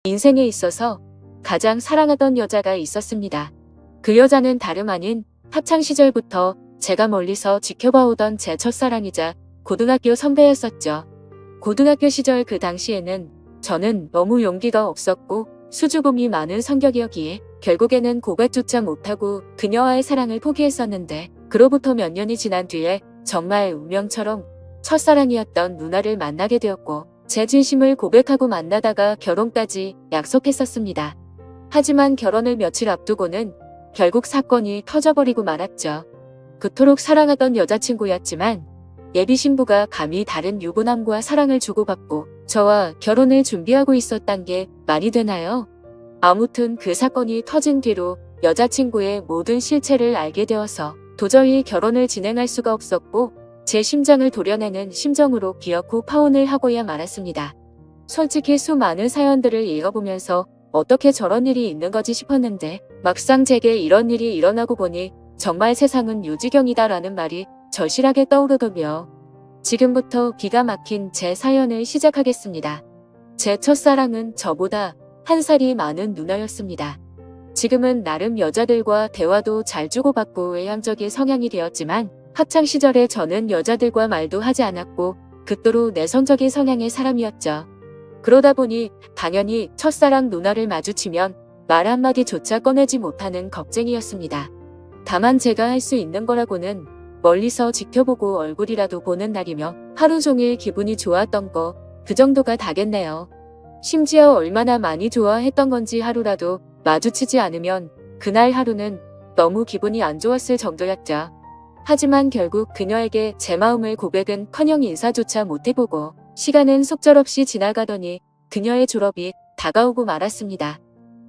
인생에 있어서 가장 사랑하던 여자가 있었습니다. 그 여자는 다름 아닌 학창시절부터 제가 멀리서 지켜봐오던 제 첫사랑이자 고등학교 선배였었죠. 고등학교 시절 그 당시에는 저는 너무 용기가 없었고 수줍음이 많은 성격이었기에 결국에는 고백조차 못하고 그녀와의 사랑을 포기했었는데, 그로부터 몇 년이 지난 뒤에 정말 운명처럼 첫사랑이었던 누나를 만나게 되었고 제 진심을 고백하고 만나다가 결혼까지 약속했었습니다. 하지만 결혼을 며칠 앞두고는 결국 사건이 터져버리고 말았죠. 그토록 사랑하던 여자친구였지만 예비 신부가 감히 다른 유부남과 사랑을 주고받고 저와 결혼을 준비하고 있었단 게 말이 되나요? 아무튼 그 사건이 터진 뒤로 여자친구의 모든 실체를 알게 되어서 도저히 결혼을 진행할 수가 없었고 제 심장을 도려내는 심정으로 기어코 파혼을 하고야 말았습니다. 솔직히 수많은 사연들을 읽어보면서 어떻게 저런 일이 있는 거지 싶었는데, 막상 제게 이런 일이 일어나고 보니 정말 세상은 유지경이다라는 말이 절실하게 떠오르더며, 지금부터 기가 막힌 제 사연을 시작하겠습니다. 제 첫사랑은 저보다 한 살이 많은 누나였습니다. 지금은 나름 여자들과 대화도 잘 주고받고 외향적인 성향이 되었지만 학창시절에 저는 여자들과 말도 하지 않았고 극도로 내성적인 성향의 사람이었죠. 그러다 보니 당연히 첫사랑 누나를 마주치면 말 한마디조차 꺼내지 못하는 겁쟁이였습니다. 다만 제가 할 수 있는 거라고는 멀리서 지켜보고 얼굴이라도 보는 날이며 하루 종일 기분이 좋았던 거, 그 정도가 다겠네요. 심지어 얼마나 많이 좋아했던 건지 하루라도 마주치지 않으면 그날 하루는 너무 기분이 안 좋았을 정도였죠. 하지만 결국 그녀에게 제 마음을 고백은커녕 인사조차 못해보고 시간은 속절없이 지나가더니 그녀의 졸업이 다가오고 말았습니다.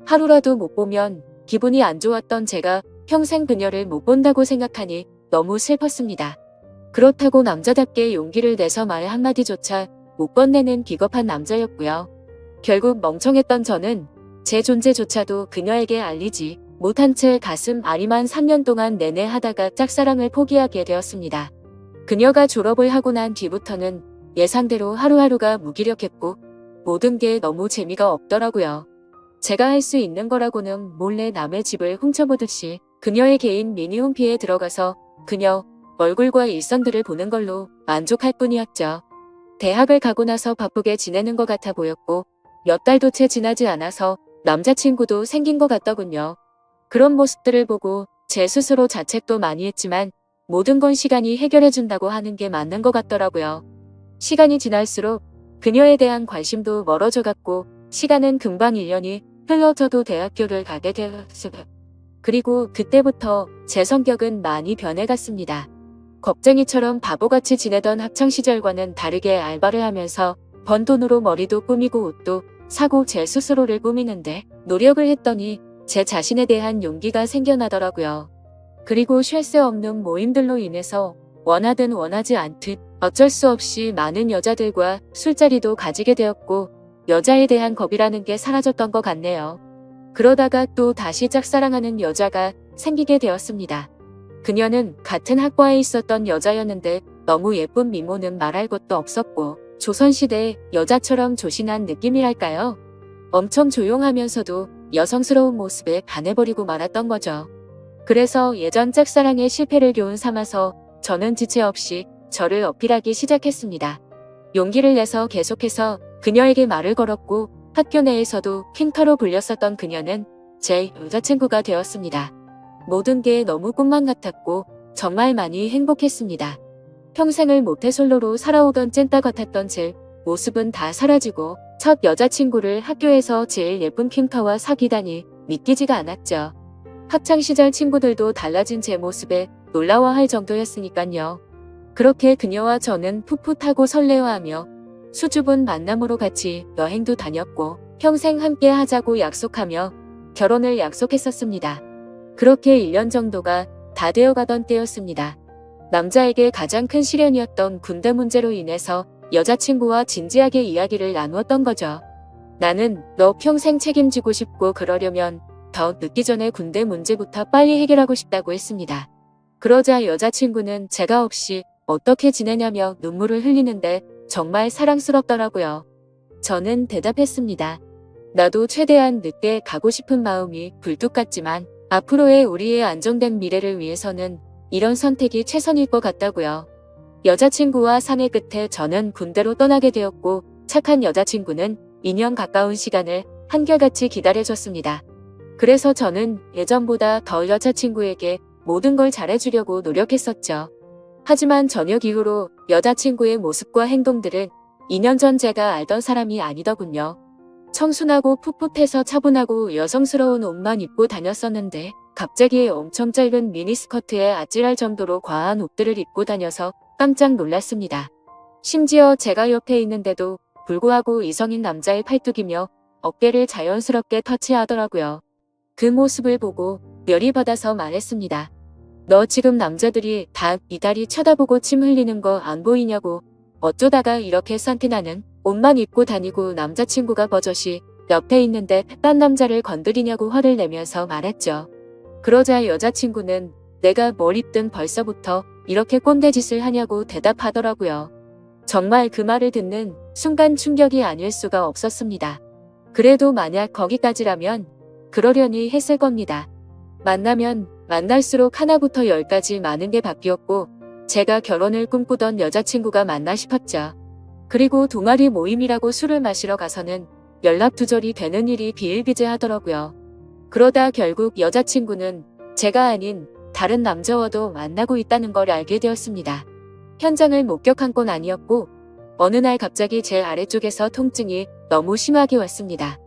하루라도 못 보면 기분이 안 좋았던 제가 평생 그녀를 못 본다고 생각하니 너무 슬펐습니다. 그렇다고 남자답게 용기를 내서 말 한마디조차 못 건네는 비겁한 남자였고요. 결국 멍청했던 저는 제 존재조차도 그녀에게 알리지 못한 채 가슴 아리만 3년 동안 내내 하다가 짝사랑을 포기하게 되었습니다. 그녀가 졸업을 하고 난 뒤부터는 예상대로 하루하루가 무기력했고 모든 게 너무 재미가 없더라고요. 제가 할 수 있는 거라고는 몰래 남의 집을 훔쳐보듯이 그녀의 개인 미니홈피에 들어가서 그녀 얼굴과 일선들을 보는 걸로 만족할 뿐이었죠. 대학을 가고 나서 바쁘게 지내는 것 같아 보였고 몇 달도 채 지나지 않아서 남자친구도 생긴 것 같더군요. 그런 모습들을 보고 제 스스로 자책도 많이 했지만 모든 건 시간이 해결해준다고 하는 게 맞는 것 같더라고요. 시간이 지날수록 그녀에 대한 관심도 멀어져 갔고 시간은 금방 1년이 흘러 저도 대학교를 가게 되었습니다. 그리고 그때부터 제 성격은 많이 변해갔습니다. 겁쟁이처럼 바보같이 지내던 학창시절과는 다르게 알바를 하면서 번 돈으로 머리도 꾸미고 옷도 사고 제 스스로를 꾸미는데 노력을 했더니 제 자신에 대한 용기가 생겨나더라고요. 그리고 쉴 새 없는 모임들로 인해서 원하든 원하지 않듯 어쩔 수 없이 많은 여자들과 술자리도 가지게 되었고 여자에 대한 겁이라는 게 사라졌던 것 같네요. 그러다가 또 다시 짝사랑하는 여자가 생기게 되었습니다. 그녀는 같은 학과에 있었던 여자였는데 너무 예쁜 미모는 말할 것도 없었고 조선시대 여자처럼 조신한 느낌이랄까요? 엄청 조용하면서도 여성스러운 모습에 반해버리고 말았던 거죠. 그래서 예전 짝사랑의 실패를 교훈 삼아서 저는 지체 없이 저를 어필하기 시작했습니다. 용기를 내서 계속해서 그녀에게 말을 걸었고 학교 내에서도 퀸카로 불렸었던 그녀는 제 여자친구가 되었습니다. 모든 게 너무 꿈만 같았고 정말 많이 행복했습니다. 평생을 모태솔로로 살아오던 찐따 같았던 제 모습은 다 사라지고 첫 여자친구를 학교에서 제일 예쁜 퀸카와 사귀다니 믿기지가 않았죠. 학창시절 친구들도 달라진 제 모습에 놀라워할 정도였으니깐요. 그렇게 그녀와 저는 풋풋하고 설레어하며 수줍은 만남으로 같이 여행도 다녔고 평생 함께 하자고 약속하며 결혼을 약속했었습니다. 그렇게 1년 정도가 다 되어가던 때였습니다. 남자에게 가장 큰 시련이었던 군대 문제로 인해서 여자친구와 진지하게 이야기를 나누었던 거죠. 나는 너 평생 책임지고 싶고 그러려면 더 늦기 전에 군대 문제부터 빨리 해결하고 싶다고 했습니다. 그러자 여자친구는 제가 없이 어떻게 지내냐며 눈물을 흘리는데 정말 사랑스럽더라고요. 저는 대답했습니다. 나도 최대한 늦게 가고 싶은 마음이 굴뚝 같지만 앞으로의 우리의 안정된 미래를 위해서는 이런 선택이 최선일 것 같다고요. 여자친구와 상의 끝에 저는 군대로 떠나게 되었고 착한 여자친구는 2년 가까운 시간을 한결같이 기다려줬습니다. 그래서 저는 예전보다 더 여자친구에게 모든 걸 잘해주려고 노력했었죠. 하지만 저녁 이후로 여자친구의 모습과 행동들은 2년 전 제가 알던 사람이 아니더군요. 청순하고 풋풋해서 차분하고 여성스러운 옷만 입고 다녔었는데 갑자기 엄청 짧은 미니스커트에 아찔할 정도로 과한 옷들을 입고 다녀서 깜짝 놀랐습니다. 심지어 제가 옆에 있는데도 불구하고 이성인 남자의 팔뚝이며 어깨를 자연스럽게 터치하더라고요. 그 모습을 보고 열이 받아서 말했습니다. 너 지금 남자들이 다 네 다리 쳐다보고 침 흘리는 거 안 보이냐고. 어쩌다가 이렇게 산티나는 옷만 입고 다니고 남자친구가 버젓이 옆에 있는데 딴 남자를 건드리냐고 화를 내면서 말했죠. 그러자 여자친구는 내가 뭘 입든 벌써부터 이렇게 꼰대짓을 하냐고 대답하더라고요. 정말 그 말을 듣는 순간 충격이 아닐 수가 없었습니다. 그래도 만약 거기까지라면 그러려니 했을 겁니다. 만나면 만날수록 하나부터 열까지 많은 게 바뀌었고 제가 결혼을 꿈꾸던 여자친구가 맞나 싶었죠. 그리고 동아리 모임이라고 술을 마시러 가서는 연락 두절이 되는 일이 비일비재하더라고요. 그러다 결국 여자친구는 제가 아닌 다른 남자와도 만나고 있다는 걸 알게 되었습니다. 현장을 목격한 건 아니었고 어느 날 갑자기 제 아래쪽에서 통증이 너무 심하게 왔습니다.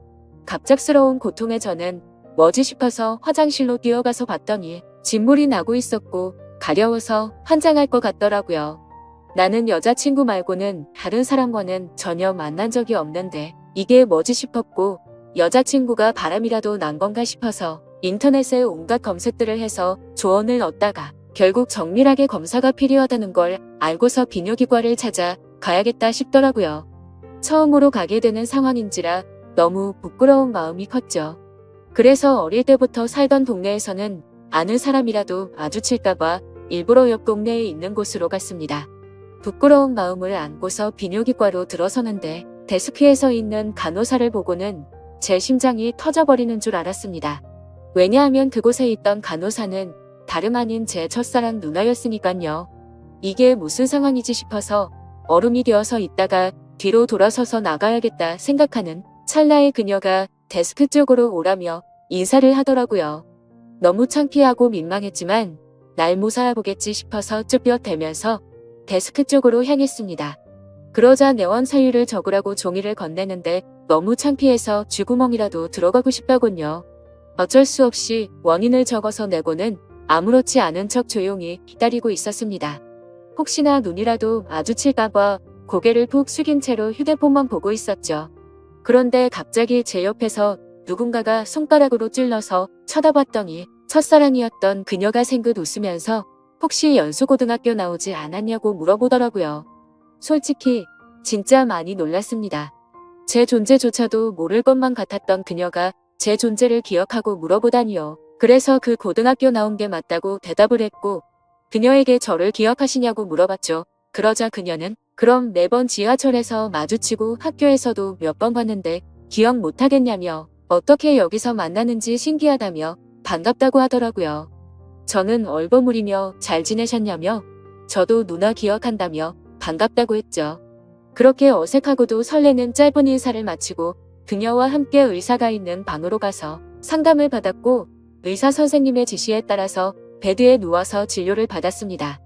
갑작스러운 고통에 저는 뭐지 싶어서 화장실로 뛰어가서 봤더니 진물이 나고 있었고 가려워서 환장할 것 같더라고요. 나는 여자친구 말고는 다른 사람과는 전혀 만난 적이 없는데 이게 뭐지 싶었고 여자친구가 바람이라도 난 건가 싶어서 인터넷에 온갖 검색들을 해서 조언을 얻다가 결국 정밀하게 검사가 필요하다는 걸 알고서 비뇨기과를 찾아 가야겠다 싶더라고요. 처음으로 가게 되는 상황인지라 너무 부끄러운 마음이 컸죠. 그래서 어릴 때부터 살던 동네에서는 아는 사람이라도 마주칠까봐 일부러 옆 동네에 있는 곳으로 갔습니다. 부끄러운 마음을 안고서 비뇨기과로 들어서는데 데스크에 서 있는 간호사를 보고는 제 심장이 터져버리는 줄 알았습니다. 왜냐하면 그곳에 있던 간호사는 다름 아닌 제 첫사랑 누나였으니깐요. 이게 무슨 상황이지 싶어서 얼음이 되어서 있다가 뒤로 돌아서서 나가야겠다 생각하는 찰나에 그녀가 데스크 쪽으로 오라며 인사를 하더라고요. 너무 창피하고 민망했지만 날 못 알아보겠지 싶어서 쭈뼛대면서 데스크 쪽으로 향했습니다. 그러자 내원 사유를 적으라고 종이를 건네는데 너무 창피해서 쥐구멍이라도 들어가고 싶더군요. 어쩔 수 없이 원인을 적어서 내고는 아무렇지 않은 척 조용히 기다리고 있었습니다. 혹시나 눈이라도 마주칠까봐 고개를 푹 숙인 채로 휴대폰만 보고 있었죠. 그런데 갑자기 제 옆에서 누군가가 손가락으로 찔러서 쳐다봤더니 첫사랑이었던 그녀가 생긋 웃으면서 혹시 연수고등학교 나오지 않았냐고 물어보더라고요. 솔직히 진짜 많이 놀랐습니다. 제 존재조차도 모를 것만 같았던 그녀가 제 존재를 기억하고 물어보다니요. 그래서 그 고등학교 나온 게 맞다고 대답을 했고 그녀에게 저를 기억하시냐고 물어봤죠. 그러자 그녀는 그럼 매번 지하철에서 마주치고 학교에서도 몇 번 봤는데 기억 못하겠냐며 어떻게 여기서 만나는지 신기하다며 반갑다고 하더라고요. 저는 얼버무리며 잘 지내셨냐며 저도 누나 기억한다며 반갑다고 했죠. 그렇게 어색하고도 설레는 짧은 인사를 마치고 그녀와 함께 의사가 있는 방으로 가서 상담을 받았고 의사 선생님의 지시에 따라서 베드에 누워서 진료를 받았습니다.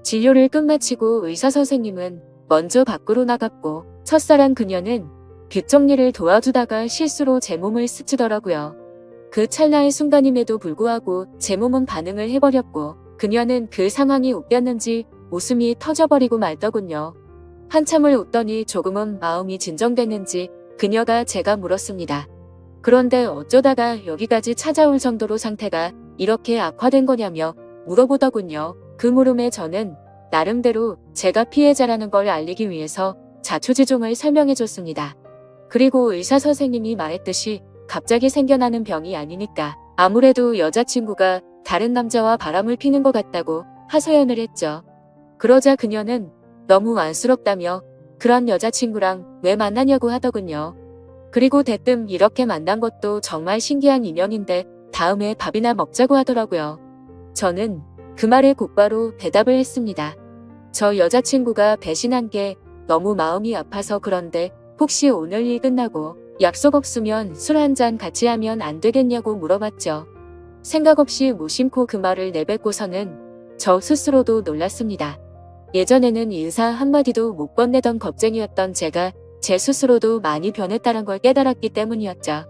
진료를 끝마치고 의사 선생님은 먼저 밖으로 나갔고 첫사랑 그녀는 뒷정리를 도와주다가 실수로 제 몸을 스치더라고요. 그 찰나의 순간임에도 불구하고 제 몸은 반응을 해버렸고 그녀는 그 상황이 웃겼는지 웃음이 터져버리고 말더군요. 한참을 웃더니 조금은 마음이 진정됐는지 그녀가 제가 물었습니다. 그런데 어쩌다가 여기까지 찾아올 정도로 상태가 이렇게 악화된 거냐며 물어보더군요. 그 물음에 저는 나름대로 제가 피해자라는 걸 알리기 위해서 자초지종을 설명해줬습니다. 그리고 의사 선생님이 말했듯이 갑자기 생겨나는 병이 아니니까 아무래도 여자친구가 다른 남자와 바람을 피는 것 같다고 하소연을 했죠. 그러자 그녀는 너무 안쓰럽다며 그런 여자친구랑 왜 만나냐고 하더군요. 그리고 대뜸 이렇게 만난 것도 정말 신기한 인연인데 다음에 밥이나 먹자고 하더라고요. 저는 그 말에 곧바로 대답을 했습니다. 저 여자친구가 배신한 게 너무 마음이 아파서 그런데 혹시 오늘 일 끝나고 약속 없으면 술 한잔 같이 하면 안 되겠냐고 물어봤죠. 생각 없이 무심코 그 말을 내뱉고서는 저 스스로도 놀랐습니다. 예전에는 인사 한마디도 못 건네던 겁쟁이였던 제가 제 스스로도 많이 변했다는 걸 깨달았기 때문이었죠.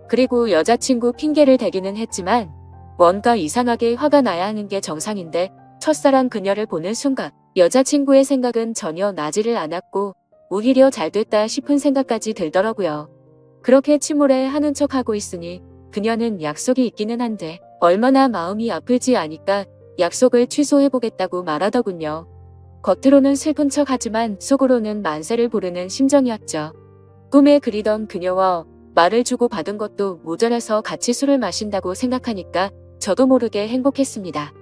그리고 여자친구 핑계를 대기는 했지만 뭔가 이상하게 화가 나야 하는 게 정상인데 첫사랑 그녀를 보는 순간 여자친구의 생각은 전혀 나지를 않았고 오히려 잘됐다 싶은 생각까지 들더라고요. 그렇게 침울해 하는 척하고 있으니 그녀는 약속이 있기는 한데 얼마나 마음이 아플지 아니까 약속을 취소해보겠다고 말하더군요. 겉으로는 슬픈 척하지만 속으로는 만세를 부르는 심정이었죠. 꿈에 그리던 그녀와 말을 주고 받은 것도 모자라서 같이 술을 마신다고 생각하니까 저도 모르게 행복했습니다.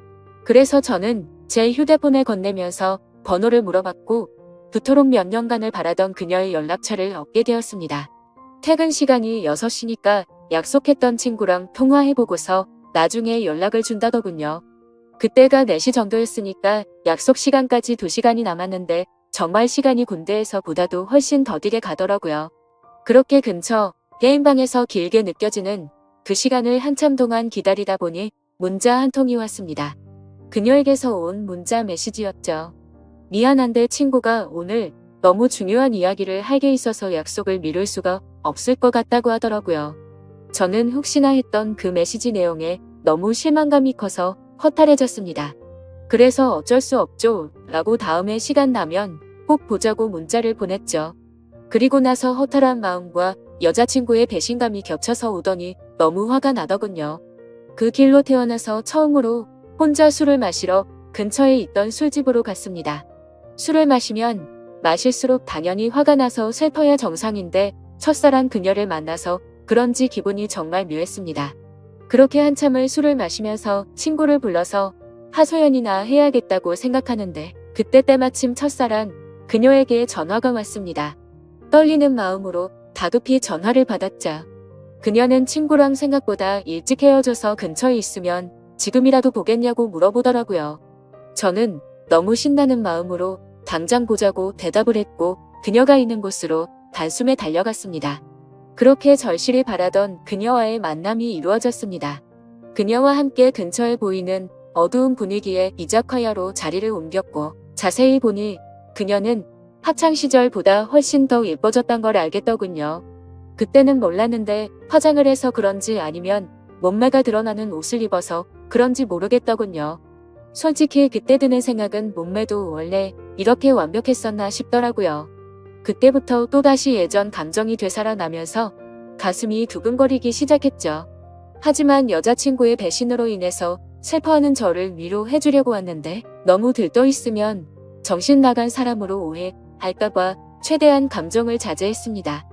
그래서 저는 제 휴대폰을 건네면서 번호를 물어봤고 그토록 몇 년간을 바라던 그녀의 연락처를 얻게 되었습니다. 퇴근 시간이 6시니까 약속했던 친구랑 통화해보고서 나중에 연락을 준다더군요. 그때가 4시 정도였으니까 약속 시간까지 2시간이 남았는데 정말 시간이 군대에서 보다도 훨씬 더디게 가더라고요. 그렇게 근처 게임방에서 길게 느껴지는 그 시간을 한참 동안 기다리다 보니 문자 한 통이 왔습니다. 그녀에게서 온 문자 메시지였죠. 미안한데 친구가 오늘 너무 중요한 이야기를 할 게 있어서 약속을 미룰 수가 없을 것 같다고 하더라고요. 저는 혹시나 했던 그 메시지 내용에 너무 실망감이 커서 허탈해졌습니다. 그래서 어쩔 수 없죠 라고 다음에 시간 나면 꼭 보자고 문자를 보냈죠. 그리고 나서 허탈한 마음과 여자친구의 배신감이 겹쳐서 오더니 너무 화가 나더군요. 그 길로 태어나서 처음으로 혼자 술을 마시러 근처에 있던 술집으로 갔습니다. 술을 마시면 마실수록 당연히 화가 나서 슬퍼야 정상인데 첫사랑 그녀를 만나서 그런지 기분이 정말 묘했습니다. 그렇게 한참을 술을 마시면서 친구를 불러서 하소연이나 해야겠다고 생각하는데 그때 때마침 첫사랑 그녀에게 전화가 왔습니다. 떨리는 마음으로 다급히 전화를 받았죠. 그녀는 친구랑 생각보다 일찍 헤어져서 근처에 있으면 지금이라도 보겠냐고 물어보더라고요. 저는 너무 신나는 마음으로 당장 보자고 대답을 했고 그녀가 있는 곳으로 단숨에 달려갔습니다. 그렇게 절실히 바라던 그녀와의 만남이 이루어졌습니다. 그녀와 함께 근처에 보이는 어두운 분위기의 이자카야로 자리를 옮겼고 자세히 보니 그녀는 학창시절보다 훨씬 더 예뻐졌던 걸 알겠더군요. 그때는 몰랐는데 화장을 해서 그런지 아니면 몸매가 드러나는 옷을 입어서 그런지 모르겠더군요. 솔직히 그때 드는 생각은 몸매도 원래 이렇게 완벽했었나 싶더라고요. 그때부터 또다시 예전 감정이 되살아나면서 가슴이 두근거리기 시작했죠. 하지만 여자친구의 배신으로 인해서 슬퍼하는 저를 위로해주려고 왔는데 너무 들떠있으면 정신 나간 사람으로 오해할까봐 최대한 감정을 자제했습니다.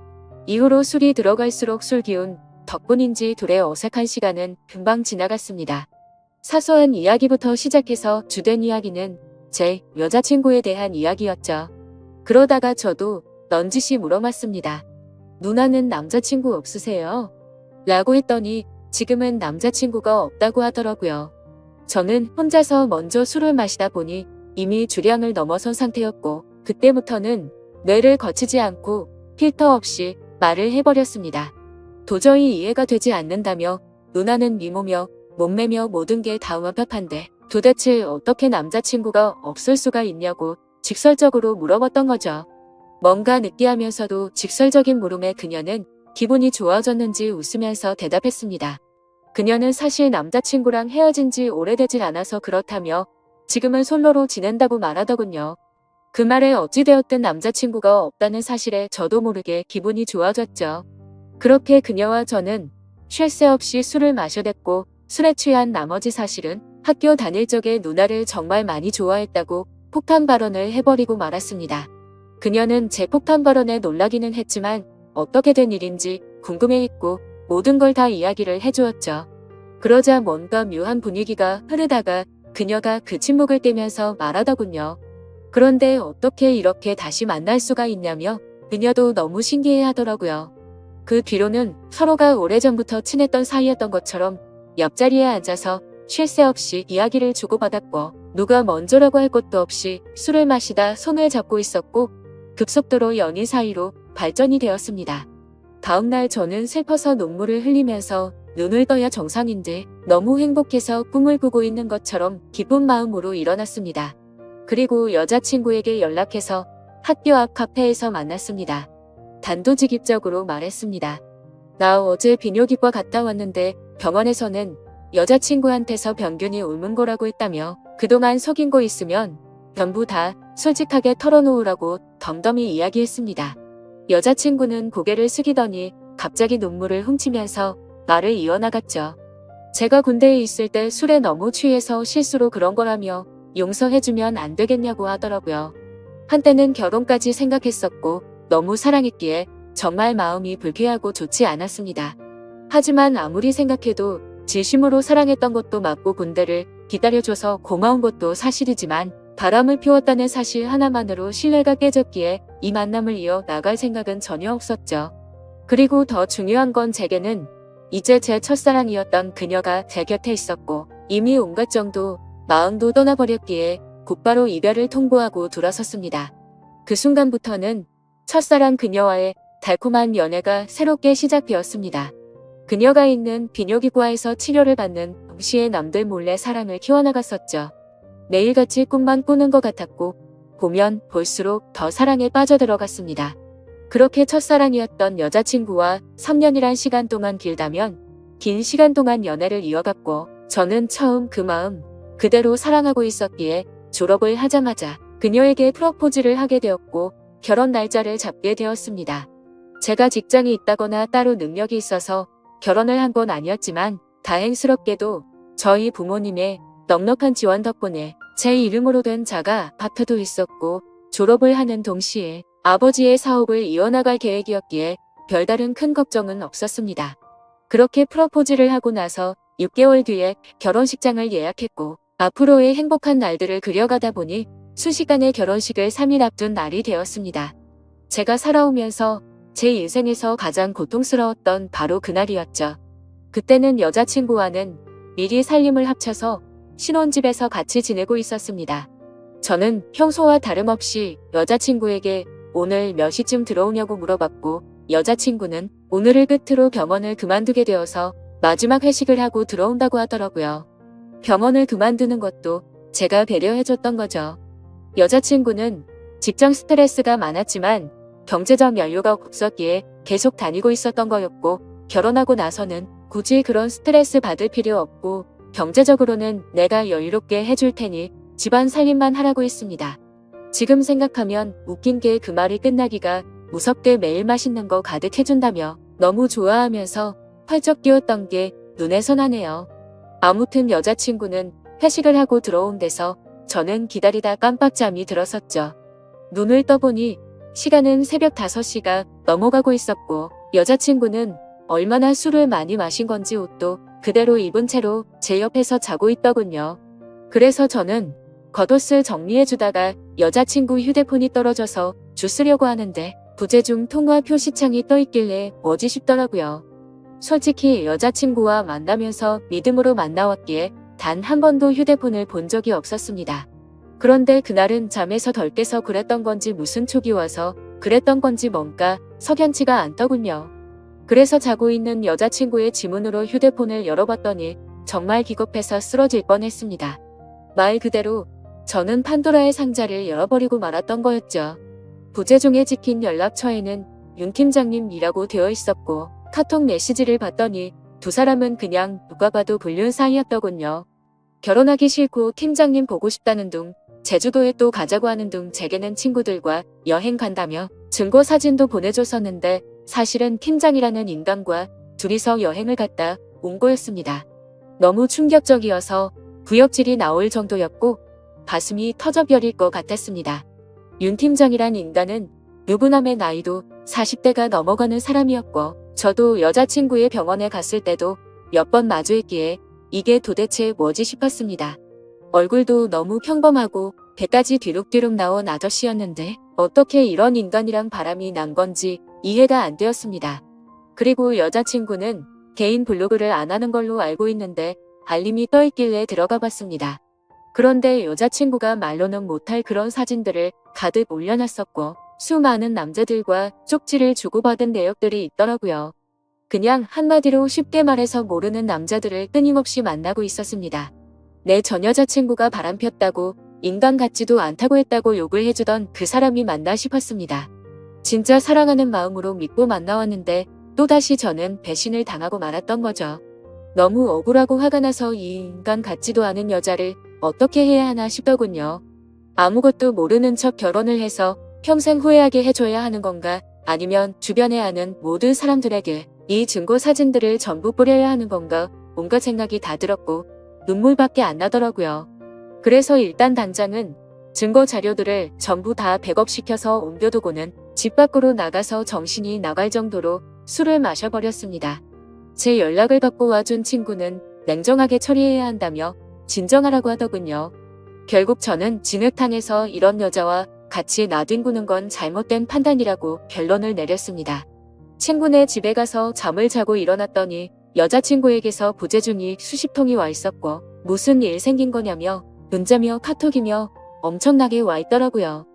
이후로 술이 들어갈수록 술 기운 덕분인지 둘의 어색한 시간은 금방 지나갔습니다. 사소한 이야기부터 시작해서 주된 이야기는 제 여자친구에 대한 이야기였죠. 그러다가 저도 넌지시 물어봤습니다. 누나는 남자친구 없으세요? 라고 했더니 지금은 남자친구가 없다고 하더라고요. 저는 혼자서 먼저 술을 마시다 보니 이미 주량을 넘어선 상태였고 그때부터는 뇌를 거치지 않고 필터 없이 말을 해버렸습니다. 도저히 이해가 되지 않는다며 누나는 미모며 몸매며 모든 게 다 완벽한데 도대체 어떻게 남자친구가 없을 수가 있냐고 직설적으로 물어봤던 거죠. 뭔가 느끼하면서도 직설적인 물음에 그녀는 기분이 좋아졌는지 웃으면서 대답했습니다. 그녀는 사실 남자친구랑 헤어진 지 오래되질 않아서 그렇다며 지금은 솔로로 지낸다고 말하더군요. 그 말에 어찌되었든 남자친구가 없다는 사실에 저도 모르게 기분이 좋아졌죠. 그렇게 그녀와 저는 쉴 새 없이 술을 마셔댔고 술에 취한 나머지 사실은 학교 다닐 적에 누나를 정말 많이 좋아했다고 폭탄 발언을 해버리고 말았습니다. 그녀는 제 폭탄 발언에 놀라기는 했지만 어떻게 된 일인지 궁금해했고 모든 걸 다 이야기를 해주었죠. 그러자 뭔가 묘한 분위기가 흐르다가 그녀가 그 침묵을 깨면서 말하더군요. 그런데 어떻게 이렇게 다시 만날 수가 있냐며 그녀도 너무 신기해 하더라고요. 그 뒤로는 서로가 오래전부터 친했던 사이였던 것처럼 옆자리에 앉아서 쉴 새 없이 이야기를 주고받았고 누가 먼저라고 할 것도 없이 술을 마시다 손을 잡고 있었고 급속도로 연인 사이로 발전이 되었습니다. 다음날 저는 슬퍼서 눈물을 흘리면서 눈을 떠야 정상인데 너무 행복해서 꿈을 꾸고 있는 것처럼 기쁜 마음으로 일어났습니다. 그리고 여자친구에게 연락해서 학교 앞 카페에서 만났습니다. 단도직입적으로 말했습니다. 나 어제 비뇨기과 갔다 왔는데 병원에서는 여자친구한테서 병균이 옮은 거라고 했다며 그동안 속인 거 있으면 전부 다 솔직하게 털어놓으라고 덤덤히 이야기했습니다. 여자친구는 고개를 숙이더니 갑자기 눈물을 훔치면서 말을 이어나갔죠. 제가 군대에 있을 때 술에 너무 취해서 실수로 그런 거라며 용서해주면 안 되겠냐고 하더라고요. 한때는 결혼까지 생각했었고 너무 사랑했기에 정말 마음이 불쾌하고 좋지 않았습니다. 하지만 아무리 생각해도 진심으로 사랑했던 것도 맞고 군대를 기다려줘서 고마운 것도 사실이지만 바람을 피웠다는 사실 하나만으로 신뢰가 깨졌기에 이 만남을 이어 나갈 생각은 전혀 없었죠. 그리고 더 중요한 건 제게는 이제 제 첫사랑이었던 그녀가 제 곁에 있었고 이미 온갖 정도 마음도 떠나버렸기에 곧바로 이별을 통보하고 돌아섰습니다. 그 순간부터는 첫사랑 그녀와의 달콤한 연애가 새롭게 시작되었습니다. 그녀가 있는 비뇨기과에서 치료를 받는 동시에 남들 몰래 사랑을 키워나갔었죠. 매일같이 꿈만 꾸는 것 같았고 보면 볼수록 더 사랑에 빠져들어갔습니다. 그렇게 첫사랑이었던 여자친구와 3년이란 시간 동안 길다면 긴 시간 동안 연애를 이어갔고 저는 처음 그 마음 그대로 사랑하고 있었기에 졸업을 하자마자 그녀에게 프로포즈를 하게 되었고 결혼 날짜를 잡게 되었습니다. 제가 직장이 있다거나 따로 능력이 있어서 결혼을 한 건 아니었지만 다행스럽게도 저희 부모님의 넉넉한 지원 덕분에 제 이름으로 된 자가 아파트도 있었고 졸업을 하는 동시에 아버지의 사업을 이어나갈 계획이었기에 별다른 큰 걱정은 없었습니다. 그렇게 프로포즈를 하고 나서 6개월 뒤에 결혼식장을 예약했고 앞으로의 행복한 날들을 그려가다 보니 순식간에 결혼식을 3일 앞둔 날이 되었습니다. 제가 살아오면서 제 인생에서 가장 고통스러웠던 바로 그날이었죠. 그때는 여자친구와는 미리 살림을 합쳐서 신혼집에서 같이 지내고 있었습니다. 저는 평소와 다름없이 여자친구에게 오늘 몇 시쯤 들어오냐고 물어봤고 여자친구는 오늘을 끝으로 병원을 그만두게 되어서 마지막 회식을 하고 들어온다고 하더라고요. 병원을 그만두는 것도 제가 배려해줬던 거죠. 여자친구는 직장 스트레스가 많았지만 경제적 여유가 없었기에 계속 다니고 있었던 거였고 결혼하고 나서는 굳이 그런 스트레스 받을 필요 없고 경제적으로는 내가 여유롭게 해줄 테니 집안 살림만 하라고 했습니다. 지금 생각하면 웃긴 게 그 말이 끝나기가 무섭게 매일 맛있는 거 가득 해준다며 너무 좋아하면서 펄쩍 뛰었던 게 눈에 선하네요. 아무튼 여자친구는 회식을 하고 들어온 데서 저는 기다리다 깜빡잠이 들었었죠. 눈을 떠보니 시간은 새벽 5시가 넘어가고 있었고 여자친구는 얼마나 술을 많이 마신 건지 옷도 그대로 입은 채로 제 옆에서 자고 있더군요. 그래서 저는 겉옷을 정리해주다가 여자친구 휴대폰이 떨어져서 주스려고 하는데 부재중 통화 표시창이 떠있길래 뭐지 싶더라고요. 솔직히 여자친구와 만나면서 믿음으로 만나왔기에 단 한 번도 휴대폰을 본 적이 없었습니다. 그런데 그날은 잠에서 덜 깨서 그랬던 건지 무슨 촉이 와서 그랬던 건지 뭔가 석연치가 않더군요. 그래서 자고 있는 여자친구의 지문으로 휴대폰을 열어봤더니 정말 기겁해서 쓰러질 뻔했습니다. 말 그대로 저는 판도라의 상자를 열어버리고 말았던 거였죠. 부재중에 찍힌 연락처에는 윤 팀장님이라고 되어 있었고 카톡 메시지를 봤더니 두 사람은 그냥 누가 봐도 불륜 사이였더군요. 결혼하기 싫고 팀장님 보고 싶다는 둥 제주도에 또 가자고 하는 둥 제게는 친구들과 여행 간다며 증거 사진도 보내줬었는데 사실은 팀장이라는 인간과 둘이서 여행을 갔다 온 거였습니다. 너무 충격적이어서 구역질이 나올 정도였고 가슴이 터져버릴 것 같았습니다. 윤 팀장이란 인간은 유부남의 나이도 40대가 넘어가는 사람이었고 저도 여자친구의 병원에 갔을 때도 몇 번 마주했기에 이게 도대체 뭐지 싶었습니다. 얼굴도 너무 평범하고 배까지 뒤룩뒤룩 나온 아저씨였는데 어떻게 이런 인간이랑 바람이 난 건지 이해가 안 되었습니다. 그리고 여자친구는 개인 블로그를 안 하는 걸로 알고 있는데 알림이 떠있길래 들어가 봤습니다. 그런데 여자친구가 말로는 못할 그런 사진들을 가득 올려놨었고 수많은 남자들과 쪽지를 주고받은 내역들이 있더라고요. 그냥 한마디로 쉽게 말해서 모르는 남자들을 끊임없이 만나고 있었습니다. 내 전 여자친구가 바람폈다고 인간 같지도 않다고 했다고 욕을 해주던 그 사람이 맞나 싶었습니다. 진짜 사랑하는 마음으로 믿고 만나왔는데 또다시 저는 배신을 당하고 말았던 거죠. 너무 억울하고 화가 나서 이 인간 같지도 않은 여자를 어떻게 해야 하나 싶더군요. 아무것도 모르는 척 결혼을 해서 평생 후회하게 해줘야 하는 건가, 아니면 주변에 아는 모든 사람들에게 이 증거 사진들을 전부 뿌려야 하는 건가, 온갖 생각이 다 들었고 눈물밖에 안 나더라고요. 그래서 일단 당장은 증거 자료들을 전부 다 백업시켜서 옮겨두고는 집 밖으로 나가서 정신이 나갈 정도로 술을 마셔버렸습니다. 제 연락을 받고 와준 친구는 냉정하게 처리해야 한다며 진정하라고 하더군요. 결국 저는 진흙탕에서 이런 여자와 같이 나뒹구는 건 잘못된 판단이라고 결론을 내렸습니다. 친구네 집에 가서 잠을 자고 일어났더니 여자친구에게서 부재중이 수십 통이 와 있었고 무슨 일 생긴 거냐며 문자며 카톡이며 엄청나게 와 있더라고요.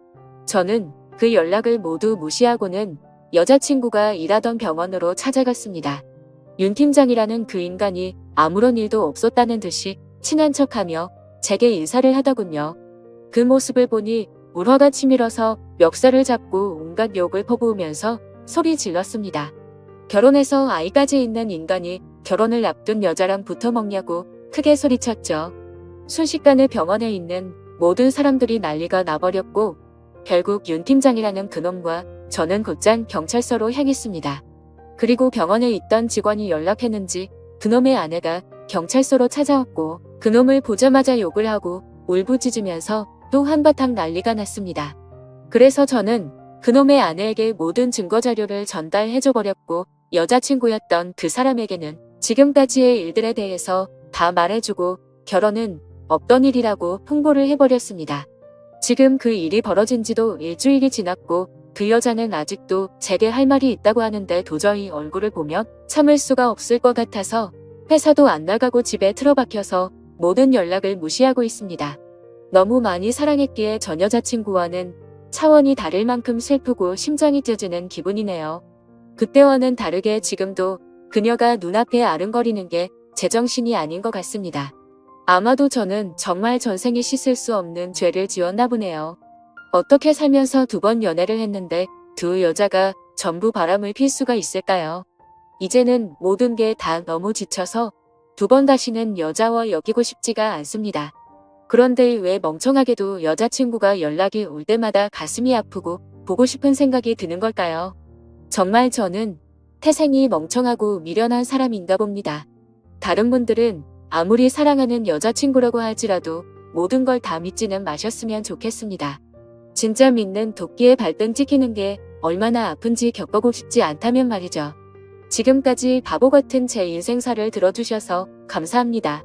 저는 그 연락을 모두 무시하고는 여자친구가 일하던 병원으로 찾아갔습니다. 윤 팀장이라는 그 인간이 아무런 일도 없었다는 듯이 친한 척하며 제게 인사를 하더군요. 그 모습을 보니 울화가 치밀어서 멱살을 잡고 온갖 욕을 퍼부으면서 소리 질렀습니다. 결혼해서 아이까지 있는 인간이 결혼을 앞둔 여자랑 붙어 먹냐고 크게 소리쳤죠. 순식간에 병원에 있는 모든 사람들이 난리가 나버렸고 결국 윤 팀장이라는 그놈과 저는 곧장 경찰서로 향했습니다. 그리고 병원에 있던 직원이 연락했는지 그놈의 아내가 경찰서로 찾아왔고 그놈을 보자마자 욕을 하고 울부짖으면서 또 한바탕 난리가 났습니다. 그래서 저는 그놈의 아내에게 모든 증거자료를 전달해줘버렸고 여자친구였던 그 사람에게는 지금까지의 일들에 대해서 다 말해주고 결혼은 없던 일이라고 홍보를 해버렸습니다. 지금 그 일이 벌어진 지도 일주일이 지났고 그 여자는 아직도 제게 할 말이 있다고 하는데 도저히 얼굴을 보면 참을 수가 없을 것 같아서 회사도 안 나가고 집에 틀어박혀서 모든 연락을 무시하고 있습니다. 너무 많이 사랑했기에 전 여자친구와는 차원이 다를 만큼 슬프고 심장이 찢어지는 기분이네요. 그때와는 다르게 지금도 그녀가 눈앞에 아른거리는 게 제정신이 아닌 것 같습니다. 아마도 저는 정말 전생에 씻을 수 없는 죄를 지었나 보네요. 어떻게 살면서 2번 연애를 했는데 두 여자가 전부 바람을 필 수가 있을까요? 이제는 모든 게 다 너무 지쳐서 2번 다시는 여자와 엮이고 싶지가 않습니다. 그런데 왜 멍청하게도 여자친구가 연락이 올 때마다 가슴이 아프고 보고 싶은 생각이 드는 걸까요? 정말 저는 태생이 멍청하고 미련한 사람인가 봅니다. 다른 분들은 아무리 사랑하는 여자친구라고 할지라도 모든 걸 다 믿지는 마셨으면 좋겠습니다. 진짜 믿는 도끼에 발등 찍히는 게 얼마나 아픈지 겪어보고 싶지 않다면 말이죠. 지금까지 바보 같은 제 인생사를 들어주셔서 감사합니다.